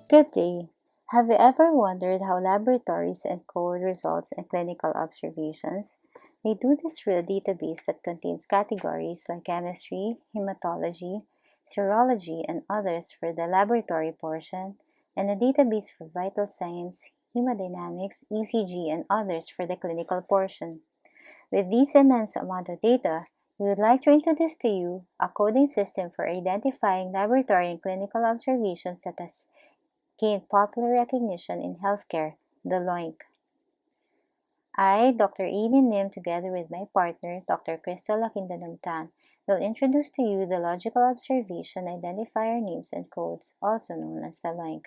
Good day. Have you ever wondered how laboratories encode results and clinical observations? They do this through a database that contains categories like chemistry, hematology, serology, and others for the laboratory portion, and a database for vital signs, hemodynamics, ECG, and others for the clinical portion. With this immense amount of data, we would like to introduce to you a coding system for identifying laboratory and clinical observations that has gained popular recognition in healthcare, the Loinc. I, Dr. Eileen, together with my partner, Dr. Cristal Laquindanum-Tan, will introduce to you the logical observation identifier names and codes, also known as the Loinc.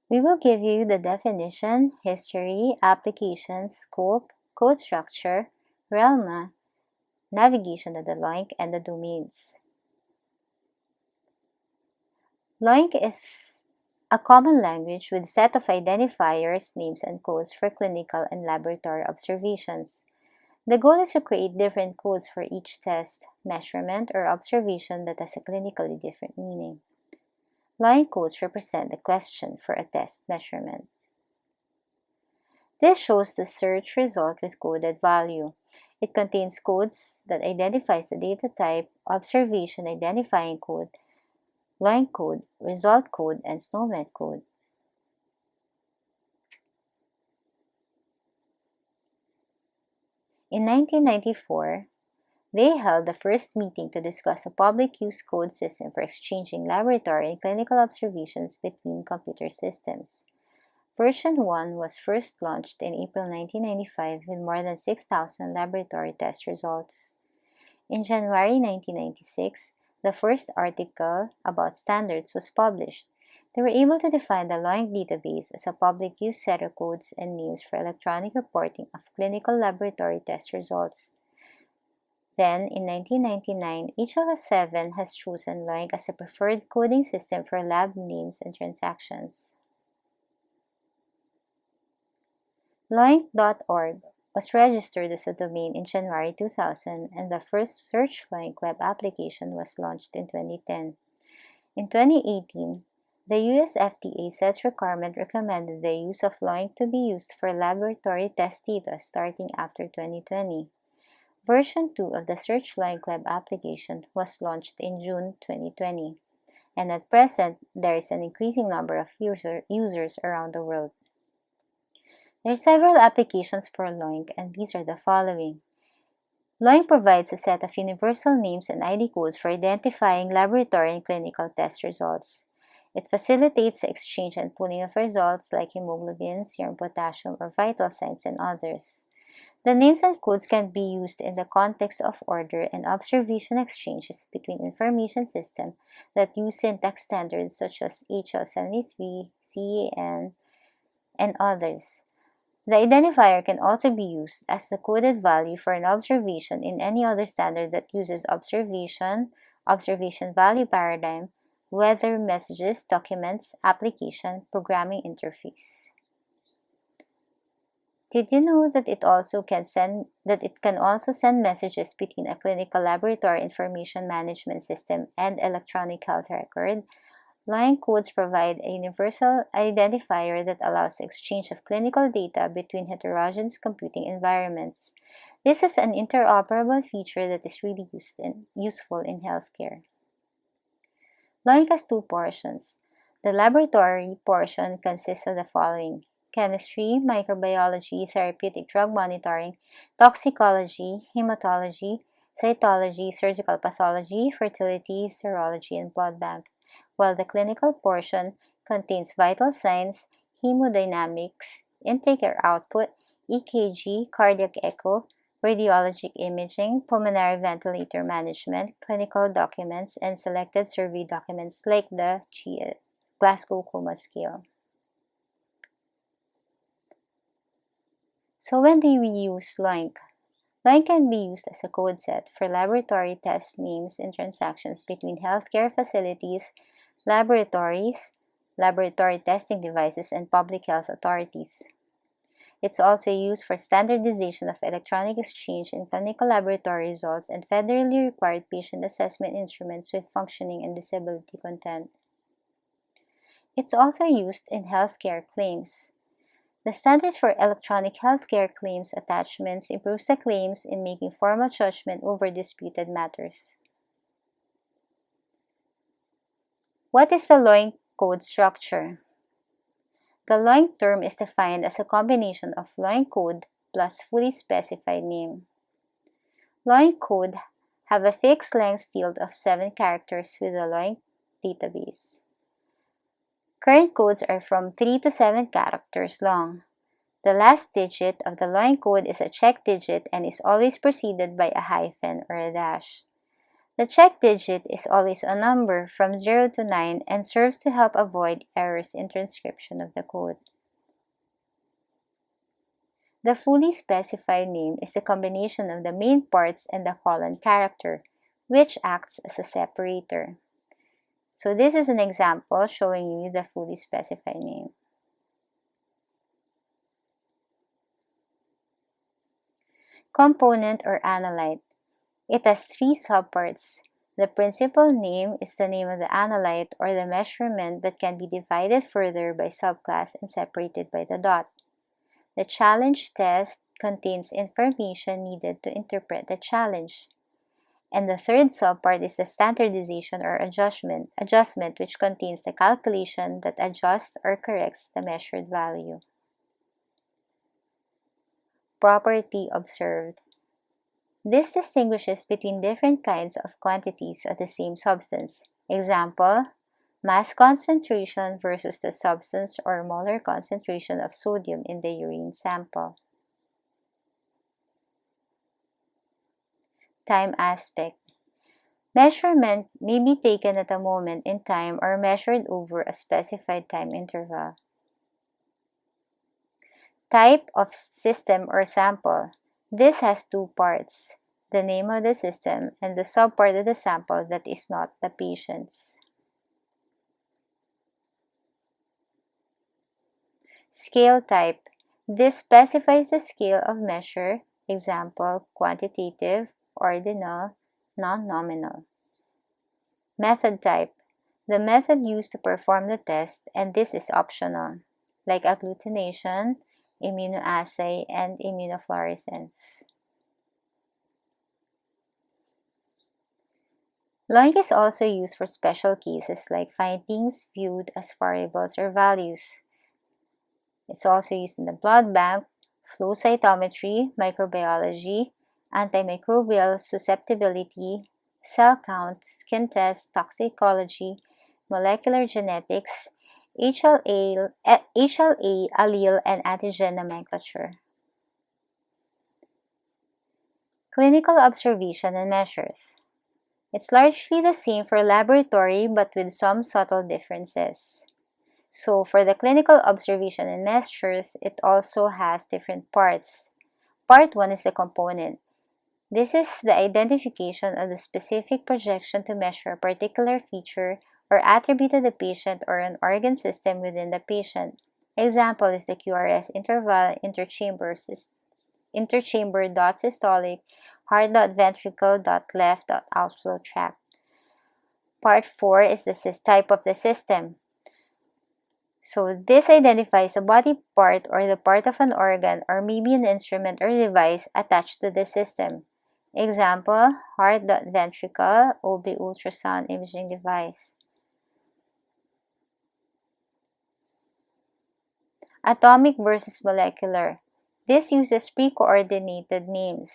We will give you the definition, history, application, scope, code structure, RELMA, navigation of the Loinc, and the domains. Loinc is a common language with a set of identifiers, names, and codes for clinical and laboratory observations. The goal is to create different codes for each test, measurement, or observation that has a clinically different meaning. Loinc codes represent the question for a test measurement. This shows the search result with coded value. It contains codes that identifies the data type, observation identifying code, Loinc code, result code, and SNOMED code. In 1994, they held the first meeting to discuss a public use code system for exchanging laboratory and clinical observations between computer systems. Version 1 was first launched in April 1995 with more than 6,000 laboratory test results. In January 1996, the first article about standards was published. They were able to define the Loinc database as a public use set of codes and names for electronic reporting of clinical laboratory test results. Then, in 1999, HL7 has chosen Loinc as a preferred coding system for lab names and transactions. Loinc.org was registered as a domain in January 2000, and the first Search Loinc web application was launched in 2010. In 2018, the US FDA SETS requirement recommended the use of Loinc to be used for laboratory test data starting after 2020. Version 2 of the Search Loinc web application was launched in June 2020, and at present, there is an increasing number of users around the world. There are several applications for Loinc, and these are the following. Loinc provides a set of universal names and ID codes for identifying laboratory and clinical test results. It facilitates the exchange and pooling of results like hemoglobin, serum potassium, or vital signs, and others. The names and codes can be used in the context of order and observation exchanges between information systems that use syntax standards such as HL73, CAN, and others. The identifier can also be used as the coded value for an observation in any other standard that uses observation value paradigm, weather messages, documents, application, programming interface. Did you know that it can also send messages between a clinical laboratory information management system and electronic health record? Loinc codes provide a universal identifier that allows the exchange of clinical data between heterogeneous computing environments. This is an interoperable feature that is really useful in healthcare. Loinc has two portions. The laboratory portion consists of the following: chemistry, microbiology, therapeutic drug monitoring, toxicology, hematology, cytology, surgical pathology, fertility, serology, and blood bank, while the clinical portion contains vital signs, hemodynamics, intake or output, EKG, cardiac echo, radiologic imaging, pulmonary ventilator management, clinical documents, and selected survey documents like the Glasgow Coma Scale. So when do we use Loinc? Loinc can be used as a code set for laboratory test names and transactions between healthcare facilities, laboratories, laboratory testing devices, and public health authorities. It's also used for standardization of electronic exchange in clinical laboratory results and federally required patient assessment instruments with functioning and disability content. It's also used in healthcare claims. The standards for electronic healthcare claims attachments improves the claims in making formal judgment over disputed matters. What is the Loinc code structure? The Loinc term is defined as a combination of Loinc code plus fully specified name. Loinc code have a fixed length field of 7 characters with the Loinc database. Current codes are from 3 to 7 characters long. The last digit of the Loinc code is a check digit and is always preceded by a hyphen or a dash. The check digit is always a number from 0 to 9 and serves to help avoid errors in transcription of the code. The fully specified name is the combination of the main parts and the colon character, which acts as a separator. So this is an example showing you the fully specified name. Component or analyte. It has 3 subparts. The principal name is the name of the analyte or the measurement that can be divided further by subclass and separated by the dot. The challenge test contains information needed to interpret the challenge. And the third subpart is the standardization or adjustment which contains the calculation that adjusts or corrects the measured value. Property observed. This distinguishes between different kinds of quantities of the same substance. Example, mass concentration versus the substance or molar concentration of sodium in the urine sample. Time aspect. Measurement may be taken at a moment in time or measured over a specified time interval. Type of system or sample. This has 2 parts, the name of the system and the subpart of the sample that is not the patient's. Scale type. This specifies the scale of measure, example, quantitative, ordinal, non-nominal. Method type. The method used to perform the test, and this is optional, like agglutination, immunoassay, and immunofluorescence. Loinc is also used for special cases like findings viewed as variables or values. It's also used in the blood bank, flow cytometry, microbiology, antimicrobial susceptibility, cell count, skin test, toxicology, molecular genetics, HLA, allele, and antigen nomenclature. Clinical observation and measures. It's largely the same for laboratory but with some subtle differences. So for the clinical observation and measures, it also has different parts. Part 1 is the component. This is the identification of the specific projection to measure a particular feature or attribute of the patient or an organ system within the patient. Example is the QRS interval, interchamber dot systolic, heart dot ventricle dot left dot outflow tract. Part 4 is the type of the system. So this identifies a body part or the part of an organ or maybe an instrument or device attached to the system. Example, heart.ventricle, OB ultrasound imaging device. Atomic versus molecular. This uses pre-coordinated names.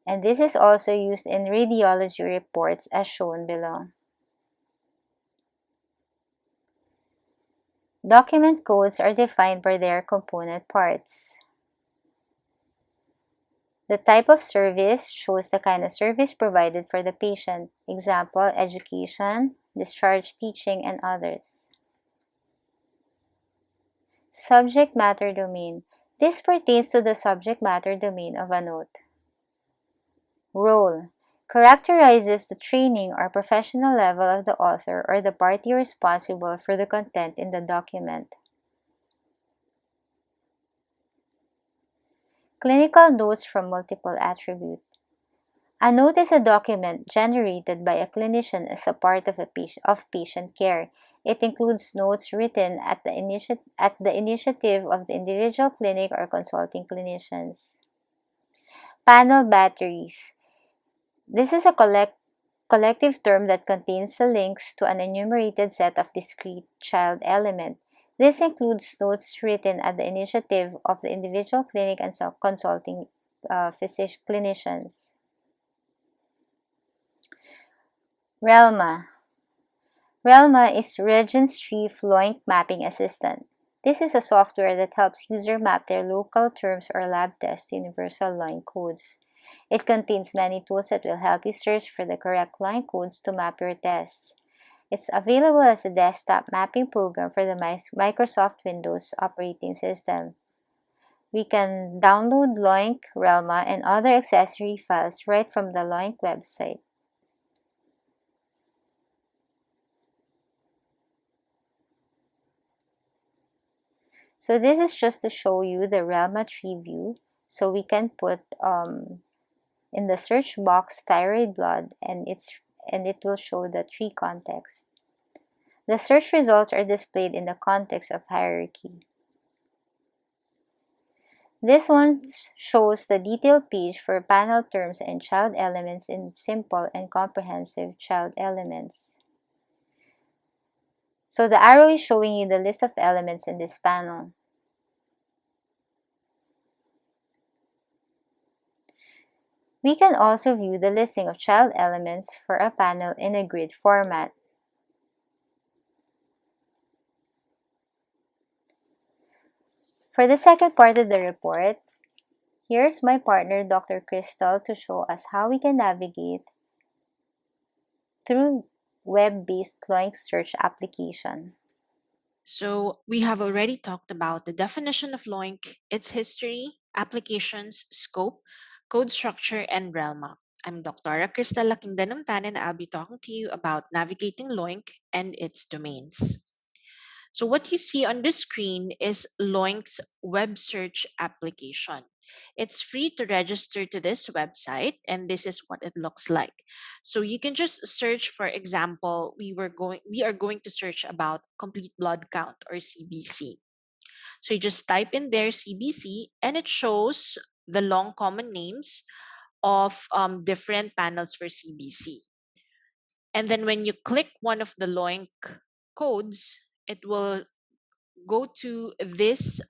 And this is also used in radiology reports as shown below. Document codes are defined by their component parts. The type of service shows the kind of service provided for the patient. Example, education, discharge, teaching, and others. Subject matter domain. This pertains to the subject matter domain of a note. Role. Characterizes the training or professional level of the author or the party responsible for the content in the document. Clinical notes from multiple attributes. A note is a document generated by a clinician as a part of patient care. It includes notes written at the initiative of the individual clinic or consulting clinicians. Panel batteries. This is a collective term that contains the links to an enumerated set of discrete child elements. This includes notes written at the initiative of the individual clinic and consulting clinicians. RELMA. RELMA is Registry Loinc Mapping Assistant. This is a software that helps users map their local terms or lab tests to universal Loinc codes. It contains many tools that will help you search for the correct Loinc codes to map your tests. It's available as a desktop mapping program for the Microsoft Windows operating system. We can download Loinc, RELMA, and other accessory files right from the Loinc website. So this is just to show you the RELMA tree view. So we can put in the search box thyroid blood and it will show the tree context. The search results are displayed in the context of hierarchy. This one shows the detailed page for panel terms and child elements in simple and comprehensive child elements. So the arrow is showing you the list of elements in this panel. We can also view the listing of child elements for a panel in a grid format. For the second part of the report, here's my partner, Dr. Cristal, to show us how we can navigate through web-based Loinc search application. So we have already talked about the definition of Loinc, its history, applications, scope, code structure, and RELMA. I'm Dr. Cristal Laquindanum-Tan, and I'll be talking to you about navigating Loinc and its domains. So what you see on the screen is Loinc's web search application. It's free to register to this website, and this is what it looks like. So you can just search, for example, we are going to search about complete blood count or CBC. So you just type in there CBC, and it shows the long common names of different panels for CBC. And then when you click one of the Loinc codes, it will go to this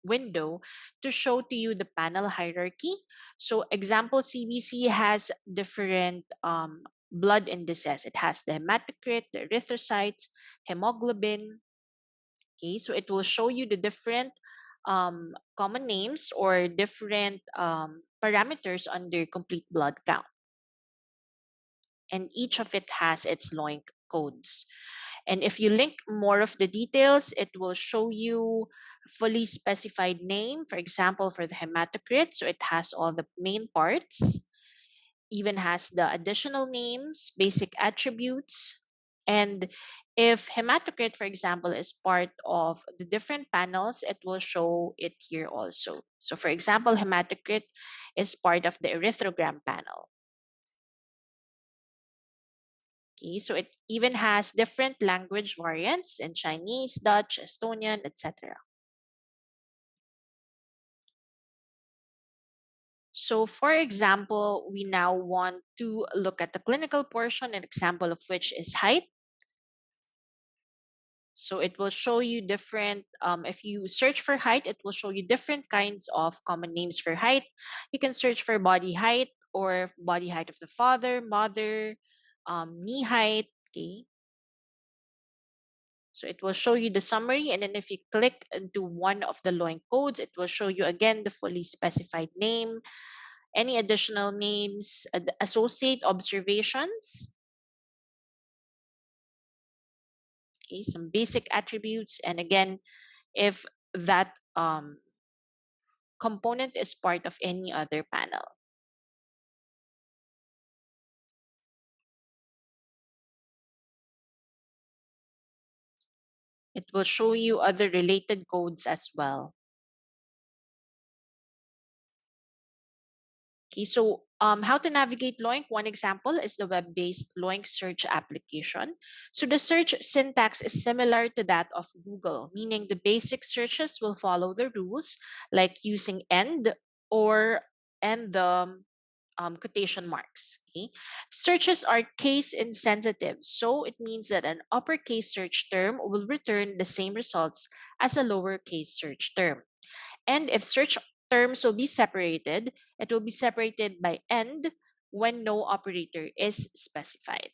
window to show to you the panel hierarchy. So example, CBC has different blood indices. It has the hematocrit, the erythrocytes, hemoglobin. Okay, so it will show you the different common names or different parameters under complete blood count. And each of it has its Loinc codes. And if you link more of the details, it will show you fully specified name, for example, for the hematocrit. So it has all the main parts, even has the additional names, basic attributes. And if hematocrit, for example, is part of the different panels, it will show it here also. So for example, hematocrit is part of the erythrogram panel. Okay, so it even has different language variants in Chinese, Dutch, Estonian, etc. So for example, we now want to look at the clinical portion, an example of which is height. So it will show you different, if you search for height, it will show you different kinds of common names for height. You can search for body height or body height of the father, mother, knee height, okay. So it will show you the summary, and then if you click into one of the Loinc codes, it will show you again the fully specified name, any additional names, associate observations, okay, some basic attributes, and again, if that component is part of any other panel. It will show you other related codes as well. Okay, so How to navigate Loinc? One example is the web-based Loinc search application. So the search syntax is similar to that of Google, meaning the basic searches will follow the rules, like using end or and the quotation marks. Okay? Searches are case insensitive, so it means that an uppercase search term will return the same results as a lowercase search term. And if search terms will be separated, it will be separated by end when no operator is specified.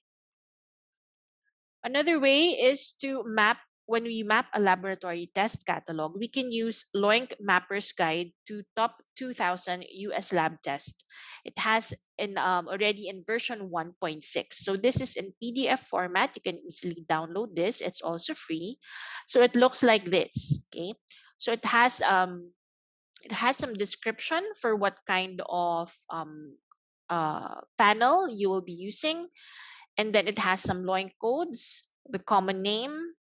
Another way is to map. When we map a laboratory test catalog, we can use Loinc Mapper's Guide to Top 2000 US Lab Test. It has already in version 1.6. So this is in PDF format. You can easily download this. It's also free. So it looks like this. Okay. So it has some description for what kind of panel you will be using, and then it has some Loinc codes, the common name,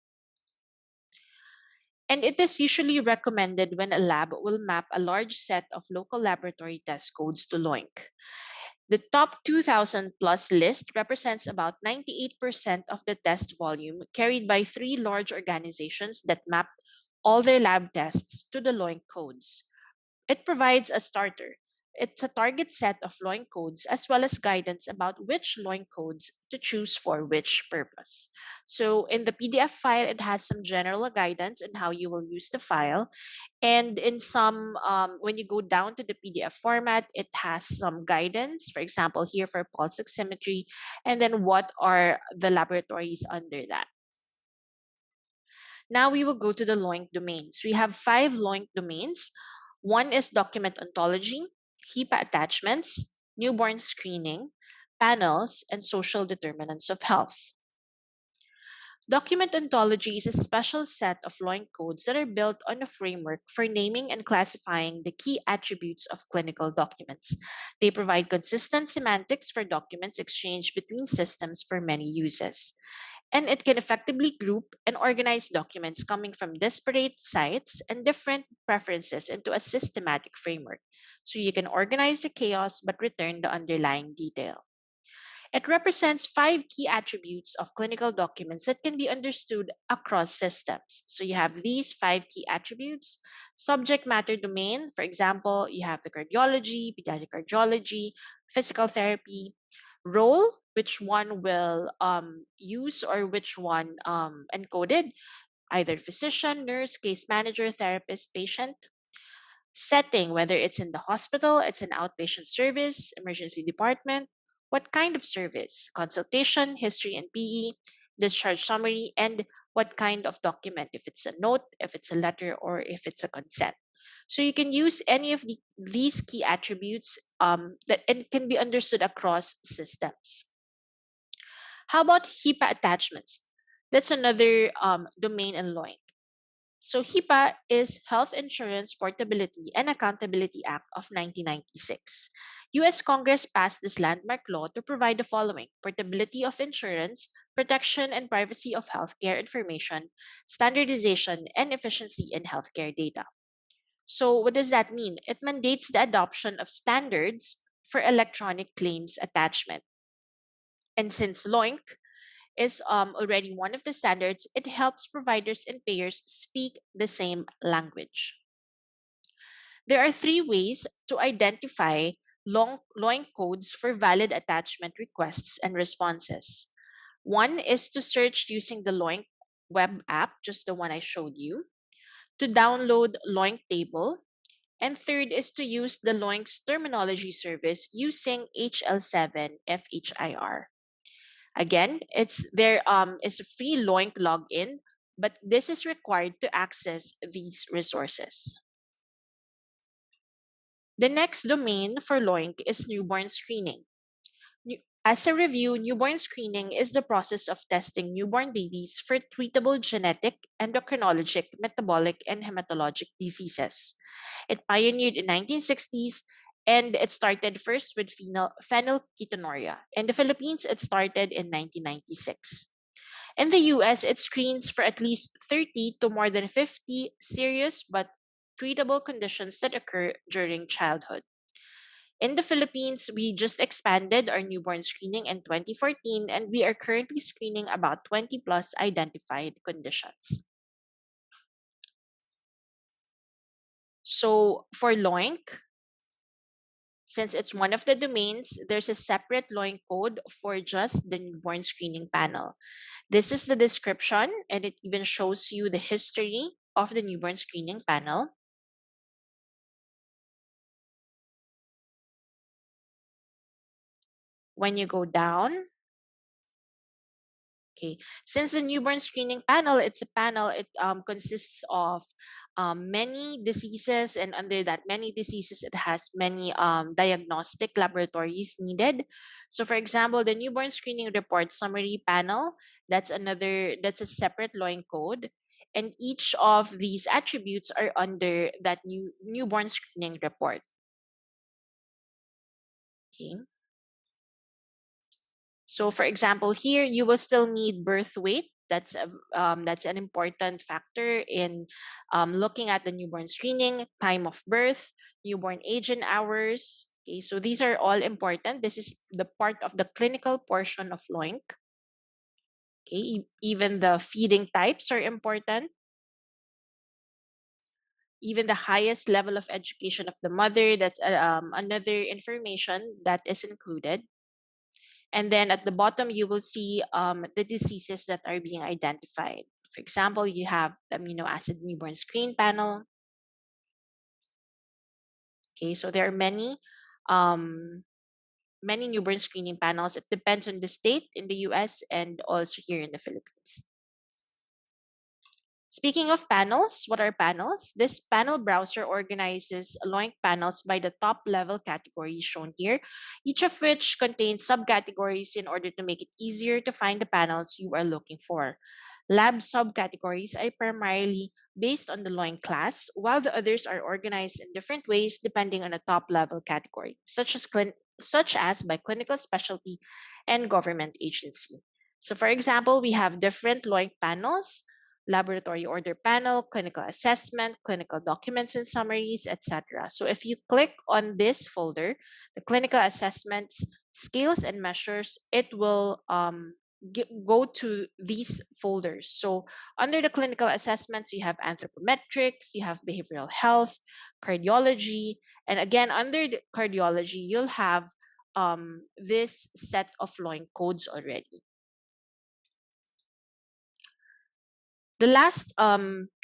and it is usually recommended when a lab will map a large set of local laboratory test codes to Loinc. The top 2,000 plus list represents about 98% of the test volume carried by three large organizations that map all their lab tests to the Loinc codes. It provides a starter. It's a target set of Loinc codes as well as guidance about which Loinc codes to choose for which purpose. So in the PDF file, it has some general guidance on how you will use the file. And in some, when you go down to the PDF format, it has some guidance, for example, here for pulse oximetry, and then what are the laboratories under that. Now we will go to the Loinc domains. We have 5 Loinc domains. One is document ontology, HIPAA attachments, newborn screening, panels, and social determinants of health. Document ontology is a special set of Loinc codes that are built on a framework for naming and classifying the key attributes of clinical documents. They provide consistent semantics for documents exchanged between systems for many uses. And it can effectively group and organize documents coming from disparate sites and different preferences into a systematic framework. So you can organize the chaos but return the underlying detail. It represents 5 key attributes of clinical documents that can be understood across systems. So you have these 5 key attributes. Subject matter domain, for example, you have the cardiology, pediatric cardiology, physical therapy. Role, which one will use or which one encoded, either physician, nurse, case manager, therapist, patient. Setting, whether it's in the hospital, it's an outpatient service, emergency department, what kind of service, consultation, history and PE, discharge summary, and what kind of document, if it's a note, if it's a letter, or if it's a consent. So you can use any of these key attributes that and can be understood across systems. How about HIPAA attachments? That's another domain in Loinc. So HIPAA is Health Insurance Portability and Accountability Act of 1996. US Congress passed this landmark law to provide the following: portability of insurance, protection and privacy of healthcare information, standardization, and efficiency in healthcare data. So what does that mean? It mandates the adoption of standards for electronic claims attachment. And since Loinc is already one of the standards, it helps providers and payers speak the same language. There are 3 ways to identify Loinc codes for valid attachment requests and responses. One is to search using the Loinc web app, just the one I showed you, to download Loinc table, and third is to use the Loinc's terminology service using HL7 FHIR. Again, there is a free Loinc login, but this is required to access these resources. The next domain for Loinc is newborn screening. As a review, newborn screening is the process of testing newborn babies for treatable genetic, endocrinologic, metabolic, and hematologic diseases. It pioneered in 1960s, and it started first with phenylketonuria. In the Philippines, it started in 1996. In the US, it screens for at least 30 to more than 50 serious but treatable conditions that occur during childhood. In the Philippines, we just expanded our newborn screening in 2014, and we are currently screening about 20 plus identified conditions. So for Loinc, since it's one of the domains, there's a separate Loinc code for just the newborn screening panel. This is the description, and it even shows you the history of the newborn screening panel. When you go down, okay, since the newborn screening panel, it's a panel, it consists of many diseases, and under that many diseases, it has many diagnostic laboratories needed. So for example, the newborn screening report summary panel, that's a separate Loin code. And each of these attributes are under that newborn screening report. Okay. So for example, here you will still need birth weight. That's an important factor in looking at the newborn screening, time of birth, newborn age and hours. Okay, so these are all important. This is the part of the clinical portion of Loinc. Okay, even the feeding types are important. Even the highest level of education of the mother, that's another information that is included. And then at the bottom, you will see the diseases that are being identified. For example, you have the amino acid newborn screen panel. Okay, so there are many newborn screening panels. It depends on the state in the US and also here in the Philippines. Speaking of panels, what are panels? This panel browser organizes Loinc panels by the top level categories shown here, each of which contains subcategories in order to make it easier to find the panels you are looking for. Lab subcategories are primarily based on the Loinc class, while the others are organized in different ways depending on a top level category, such as by clinical specialty and government agency. So for example, we have different Loinc panels: laboratory order panel, clinical assessment, clinical documents and summaries, etc. So if you click on this folder, the clinical assessments, scales and measures, it will go to these folders. So under the clinical assessments, you have anthropometrics, you have behavioral health, cardiology, and again, under the cardiology, you'll have this set of Loinc codes already. The last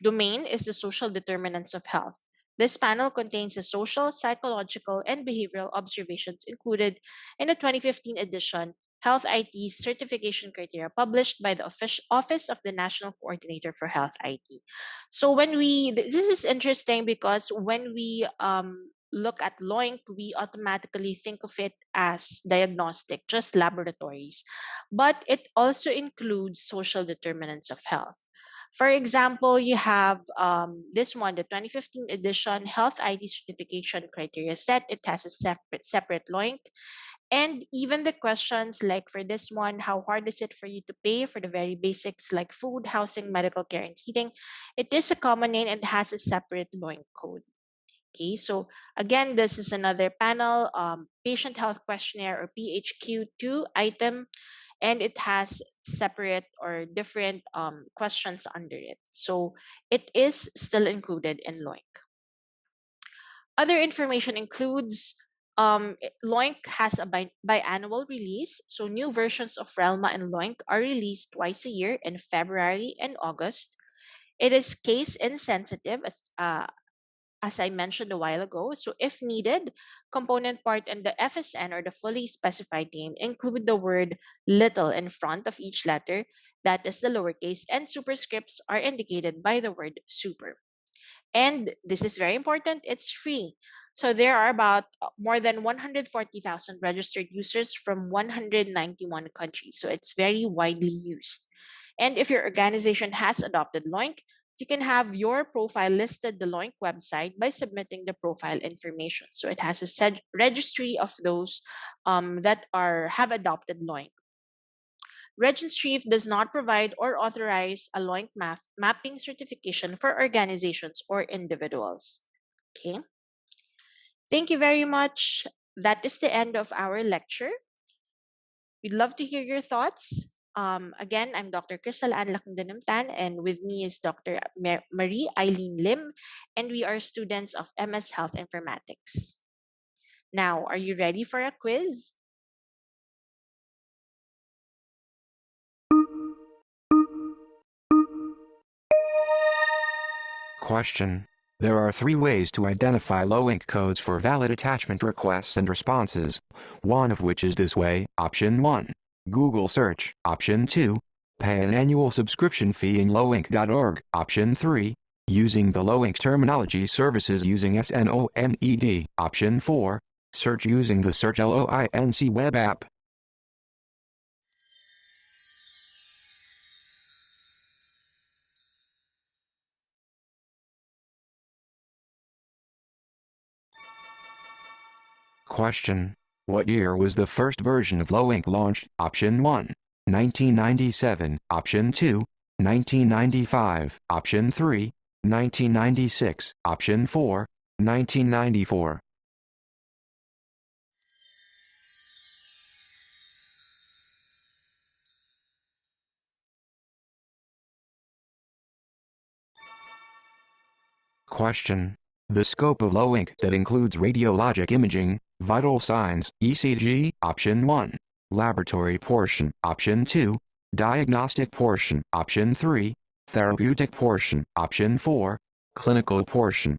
domain is the social determinants of health. This panel contains the social, psychological, and behavioral observations included in the 2015 edition Health IT certification criteria published by the Office of the National Coordinator for Health IT. So this is interesting because when we look at Loinc, we automatically think of it as diagnostic, just laboratories. But it also includes social determinants of health. For example, you have this one, the 2015 edition Health ID Certification Criteria Set. It has a separate Loinc. And even the questions like for this one, how hard is it for you to pay for the very basics like food, housing, medical care, and heating? It is a common name and has a separate Loinc code. Okay, so again, this is another panel, patient health questionnaire or PHQ2 item, and it has separate or different questions under it. So it is still included in Loinc. Other information includes Loinc has a biannual release. So new versions of RELMA and Loinc are released twice a year in February and August. It is case insensitive, as I mentioned a while ago. So if needed, component part and the FSN or the fully specified name include the word little in front of each letter, that is the lowercase, and superscripts are indicated by the word super. And this is very important, it's free. So there are about more than 140,000 registered users from 191 countries. So it's very widely used. And if your organization has adopted Loinc, you can have your profile listed the Loinc website by submitting the profile information. So it has a registry of those that have adopted Loinc. Registry does not provide or authorize a Loinc mapping certification for organizations or individuals. Okay. Thank you very much. that is the end of our lecture. We'd love to hear your thoughts. Again, I'm Dr. Cristal Laquindanum-Tan, and with me is Dr. Marie Eileen Lim, and we are students of MS Health Informatics. Now, are you ready for a quiz? Question. There are 3 ways to identify Loinc codes for valid attachment requests and responses, one of which is this way. Option 1. Google search. Option 2. Pay an annual subscription fee in loinc.org. Option 3. Using the Loinc terminology services using SNOMED. Option 4. Search using the Search LOINC web app. Question. What year was the first version of Loinc launched? Option 1. 1997. Option 2. 1995. Option 3. 1996. Option 4. 1994. Question. The scope of Loinc that includes radiologic imaging, vital signs, ECG. Option 1. Laboratory portion. Option 2. Diagnostic portion. Option 3. Therapeutic portion. Option 4. Clinical portion.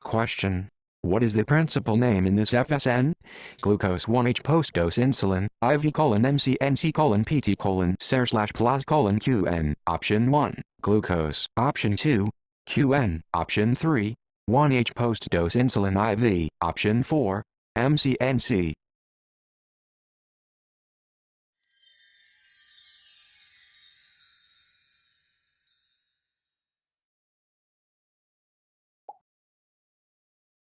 Question. What is the principal name in this FSN? Glucose 1H post-dose insulin, IV MCNC PT SER/PLAS QN. Option 1, glucose. Option 2, QN. Option 3, 1H post-dose insulin IV. Option 4, MCNC.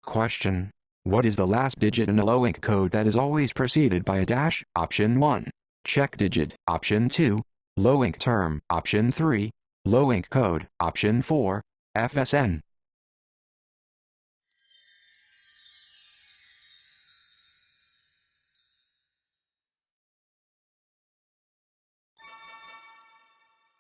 Question. What is the last digit in a Loinc code that is always preceded by a dash? Option 1. Check digit. Option 2. Loinc term. Option 3. Loinc code. Option 4. FSN.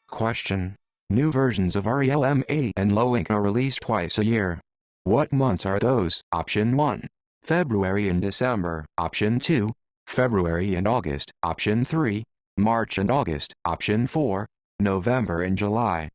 Question. New versions of RELMA and Loinc are released twice a year. What months are those? Option 1. February and December. Option 2. February and August. Option 3. March and August. Option 4. November and July.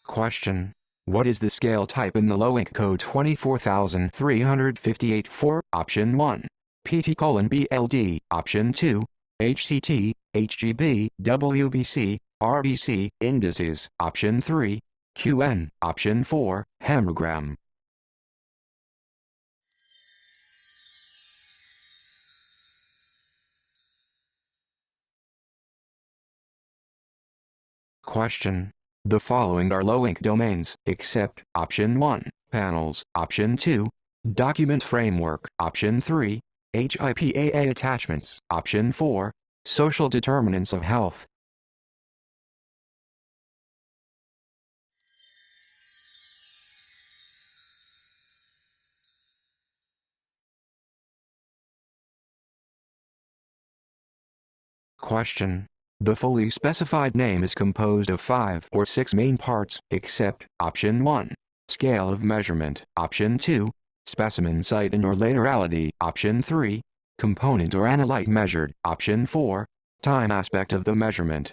Question. What is the scale type in the Loinc code 24358-4? Option 1. PT:BLD. Option 2. HCT, HGB, WBC, RBC, indices. Option 3. QN. Option 4. Hemogram. Question. The following are Loinc domains, except Option 1. Panels. Option 2. Document framework. Option 3. HIPAA attachments. Option 4. Social determinants of health. Question. The fully specified name is composed of 5 or 6 main parts, except Option 1. Scale of measurement. Option 2. Specimen site and or laterality. Option 3. Component or analyte measured. Option 4. Time aspect of the measurement.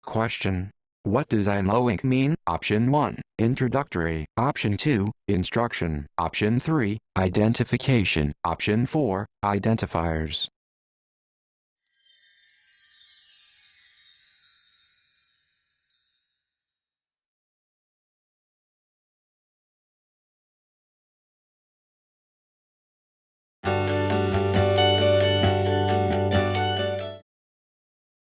Question. What does Loinc mean? Option 1. Introductory. Option 2. Instruction. Option 3. Identification. Option 4. Identifiers.